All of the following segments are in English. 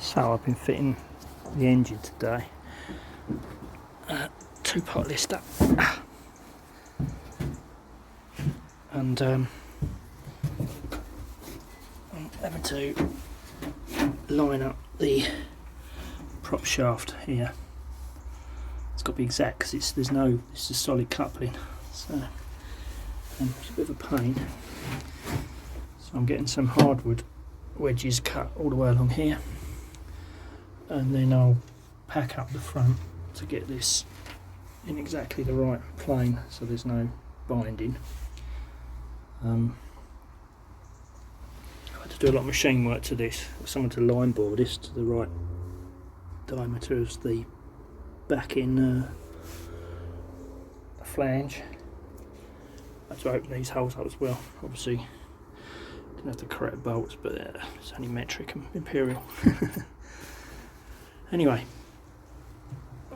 So I've been fitting the engine today, two-pot lister, and I'm having to line up the prop shaft here. It's got to be exact because it's a solid coupling, so it's a bit of a pain. So I'm getting some hardwood wedges cut all the way along here, and then I'll pack up the front to get this in exactly the right plane so there's no binding. I had to do a lot of machine work to this. Someone to line bore this to the right diameter as the back in the flange. I had to open these holes up as well. Obviously didn't have the correct bolts, but it's only metric and imperial. Anyway,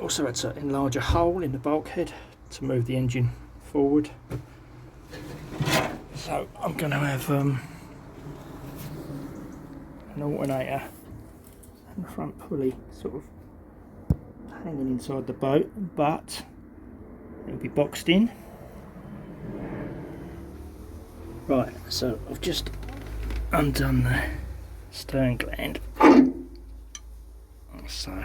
also had to enlarge a hole in the bulkhead to move the engine forward. So I'm going to have an alternator and the front pulley sort of hanging inside the boat, but it'll be boxed in. Right, so I've just undone the stern gland. So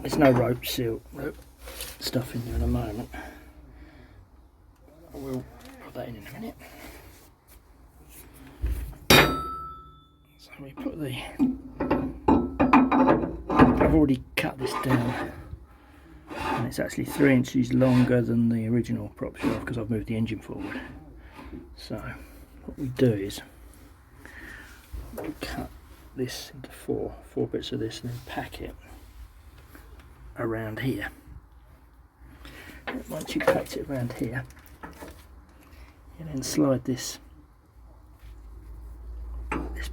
there's no rope stuff in there in a moment. I will put that in a minute. So we put I've already cut this down, and it's actually 3 inches longer than the original prop shaft because I've moved the engine forward. So what we do is we cut this into four bits of this and then pack it around here. And once you've packed it around here, you then slide this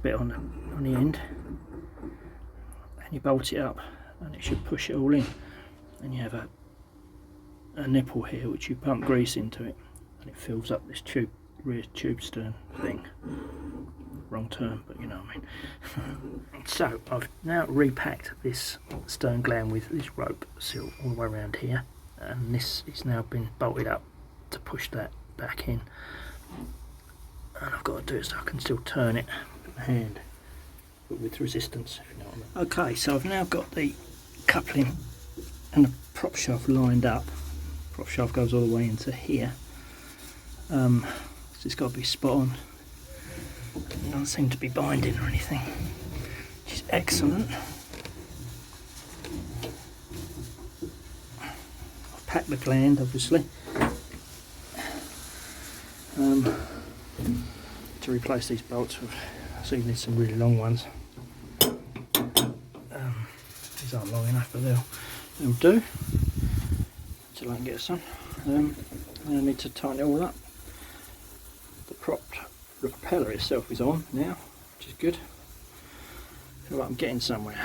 bit on the end, and you bolt it up, and it should push it all in. And you have a nipple here which you pump grease into it, and it fills up this rear tube stern thing. Wrong term, but you know what I mean. So I've now repacked this stern gland with this rope seal all the way around here, and this is now been bolted up to push that back in, and I've got to do it so I can still turn it with my hand, but with resistance, if you know what I mean. Okay, so I've now got the coupling and the prop shaft lined up. Prop shaft goes all the way into here, so it's got to be spot on. It doesn't seem to be binding or anything, which is excellent. I've packed the gland, obviously, to replace these bolts. So you need some really long ones. These aren't long enough, but they'll do until I can get some. And I need to tighten it all up. The propeller itself is on now, which is good. I feel like I'm getting somewhere.